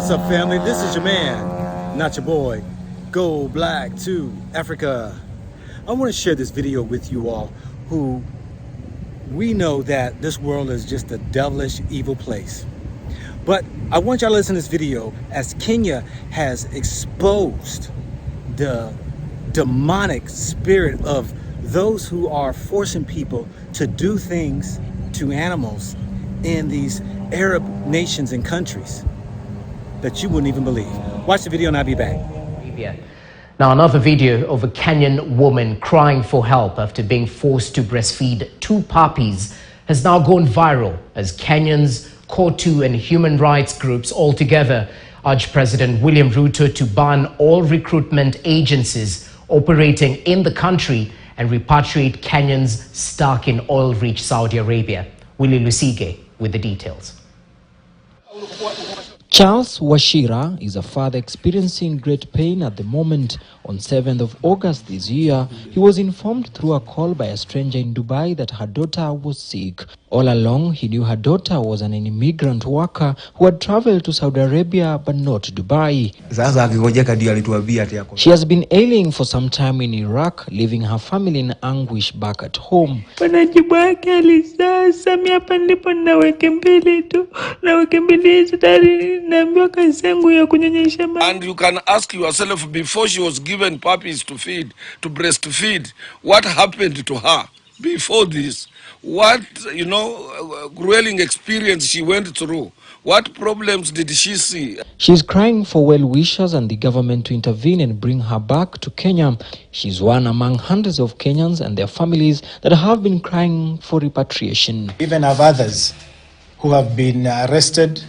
What's up, family? This is your man, not your boy, Go Black to Africa. I want to share this video with you all who we know that this world is just a devilish, evil place. But I want y'all to listen to this video as Kenya has exposed the demonic spirit of those who are forcing people to do things to animals in these Arab nations and countries that you wouldn't even believe. Watch the video and I'll be back. Now, another video of a Kenyan woman crying for help after being forced to breastfeed 2 puppies has now gone viral as Kenyans, COTU and human rights groups altogether urge President William Ruto to ban all recruitment agencies operating in the country and repatriate Kenyans stuck in oil-rich Saudi Arabia. Willie Lusige with the details. Charles Washira is a father experiencing great pain at the moment. On 7th of August this year, he was informed through a call by a stranger in Dubai that her daughter was sick. All along, he knew her daughter was an immigrant worker who had traveled to Saudi Arabia but not Dubai. She has been ailing for some time in Iraq, leaving her family in anguish back at home. And you can ask yourself, before she was given puppies to feed, to breastfeed, what happened to her before this? What, grueling experience she went through? What problems did she see? She's crying for well-wishers and the government to intervene and bring her back to Kenya. She's one among hundreds of Kenyans and their families that have been crying for repatriation. Even have others who have been arrested,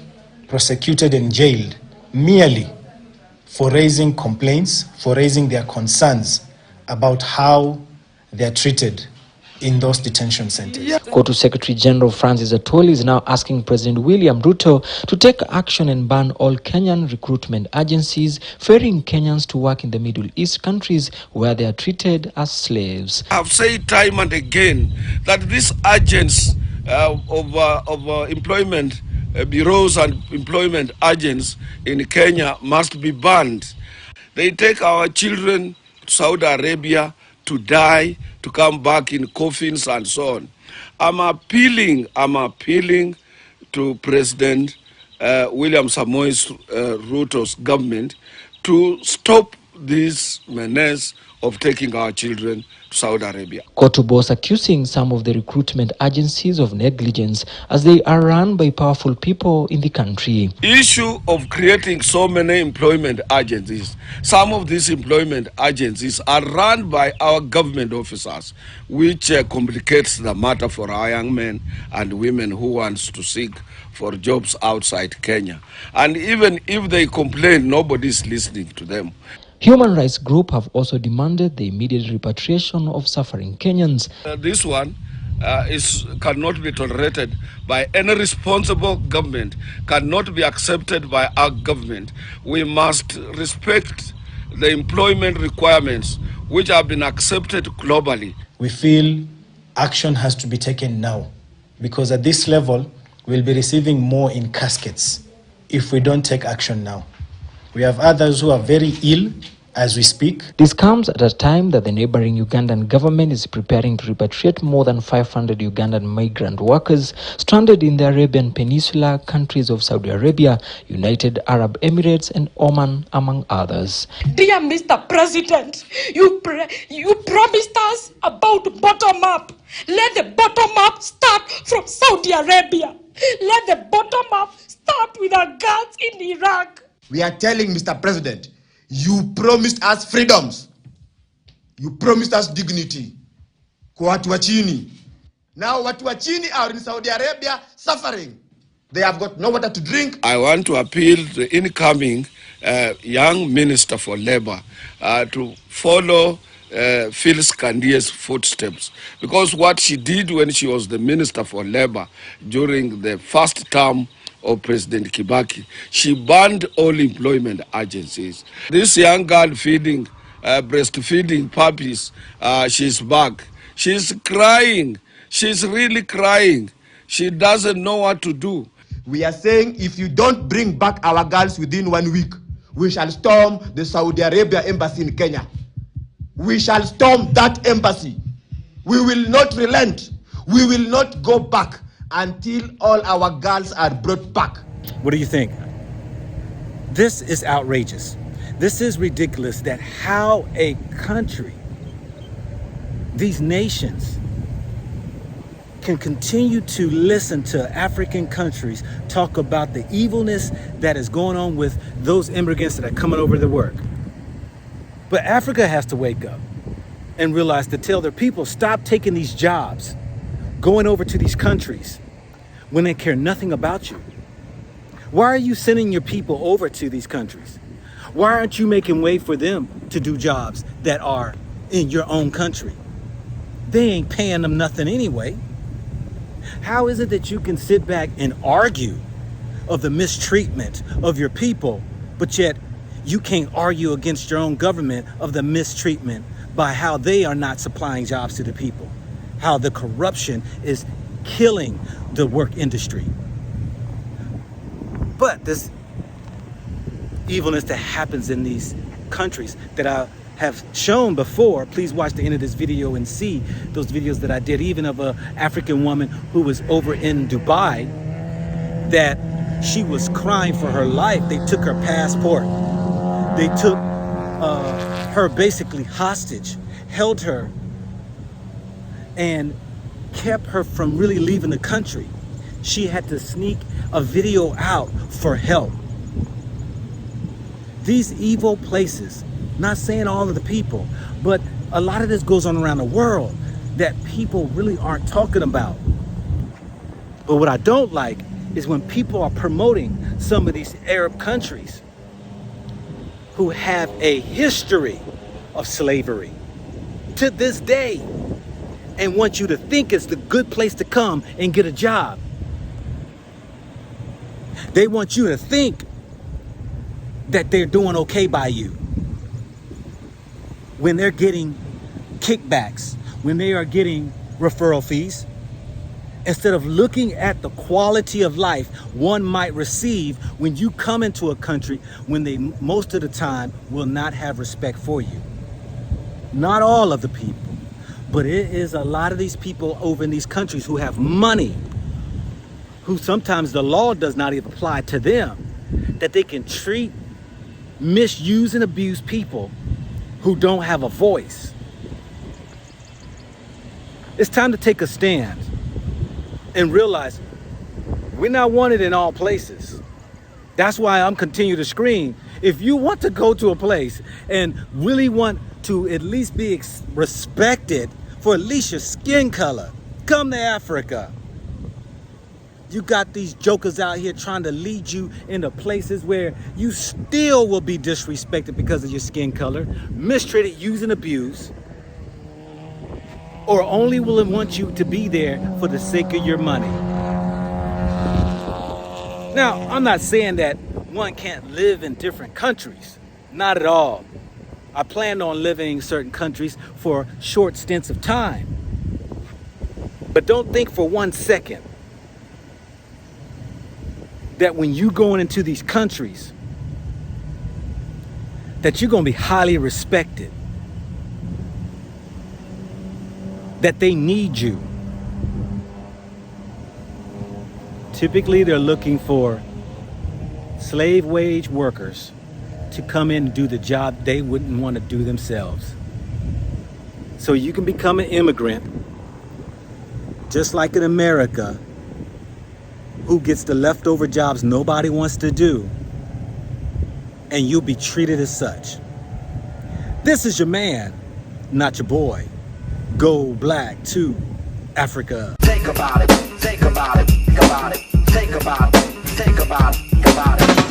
prosecuted and jailed merely for raising complaints, for raising their concerns about how they are treated in those detention centers. COTU Secretary General Francis Atwoli is now asking President William Ruto to take action and ban all Kenyan recruitment agencies ferrying Kenyans to work in the Middle East countries where they are treated as slaves. I've said time and again that these agents of employment bureaus and employment agents in Kenya must be banned. They take our children to Saudi Arabia to die, to come back in coffins and so on. I'm appealing to President William Samoei Ruto's government to stop this menace of taking our children to Saudi Arabia. COTU boss accusing some of the recruitment agencies of negligence as they are run by powerful people in the country. Issue of creating so many employment agencies. Some of these employment agencies are run by our government officers, which complicates the matter for our young men and women who wants to seek for jobs outside Kenya. And even if they complain, nobody is listening to them. Human rights groups have also demanded the immediate repatriation of suffering Kenyans. This one cannot be tolerated by any responsible government, cannot be accepted by our government. We must respect the employment requirements which have been accepted globally. We feel action has to be taken now, because at this level, we'll be receiving more in caskets if we don't take action now. We have others who are very ill as we speak. This comes at a time that the neighboring Ugandan government is preparing to repatriate more than 500 Ugandan migrant workers stranded in the Arabian Peninsula, countries of Saudi Arabia, United Arab Emirates and Oman, among others. Dear Mr. President, you promised us about bottom up. Let the bottom up start from Saudi Arabia. Let the bottom up start with our guards in Iraq. We are telling Mr. President, you promised us freedoms. You promised us dignity. Kwa watu wa chini. Now watu wa chini are in Saudi Arabia suffering. They have got no water to drink. I want to appeal to the incoming young Minister for Labor to follow Phyllis Kandie's footsteps, because what she did when she was the Minister for Labor during the first term of President Kibaki, she banned all employment agencies. This young girl breastfeeding puppies, she's back. She's crying. She's really crying. She doesn't know what to do. We are saying if you don't bring back our girls within 1 week, we shall storm the Saudi Arabia embassy in Kenya. We shall storm that embassy. We will not relent. We will not go back until all our girls are brought back. What do you think? This is outrageous. This is ridiculous that how a country, these nations, can continue to listen to African countries talk about the evilness that is going on with those immigrants that are coming over to work. But Africa has to wake up and realize to tell their people, stop taking these jobs, going over to these countries when they care nothing about you. Why are you sending your people over to these countries? Why aren't you making way for them to do jobs that are in your own country? They ain't paying them nothing anyway. How is it that you can sit back and argue of the mistreatment of your people, but yet you can't argue against your own government of the mistreatment by how they are not supplying jobs to the people, how the corruption is killing the work industry? But this evilness that happens in these countries that I have shown before, please watch the end of this video and see those videos that I did, even of an African woman who was over in Dubai, that she was crying for her life. They took her passport. They took her basically hostage, held her, and kept her from really leaving the country. She had to sneak a video out for help. These evil places, not saying all of the people, but a lot of this goes on around the world that people really aren't talking about. But what I don't like is when people are promoting some of these Arab countries who have a history of slavery to this day and want you to think it's the good place to come and get a job. They want you to think that they're doing okay by you when they're getting kickbacks, when they are getting referral fees, instead of looking at the quality of life one might receive when you come into a country when they most of the time will not have respect for you. Not all of the people, but it is a lot of these people over in these countries who have money, who sometimes the law does not even apply to them, that they can treat, misuse, and abuse people who don't have a voice. It's time to take a stand and realize we're not wanted in all places. That's why I'm continuing to scream. If you want to go to a place and really want to at least be respected for at least your skin color, come to Africa. You got these jokers out here trying to lead you into places where you still will be disrespected because of your skin color, mistreated, used, and abused, or only will want you to be there for the sake of your money. Now, I'm not saying that one can't live in different countries. Not at all. I plan on living in certain countries for short stints of time. But don't think for 1 second that when you going into these countries that you're going to be highly respected, that they need you. Typically, they're looking for slave wage workers to come in and do the job they wouldn't want to do themselves. So you can become an immigrant, just like in America, who gets the leftover jobs nobody wants to do, and you'll be treated as such. This is your man, not your boy. Go black to Africa. Think about it, think about it, think about it, think about it, think about it, think about it.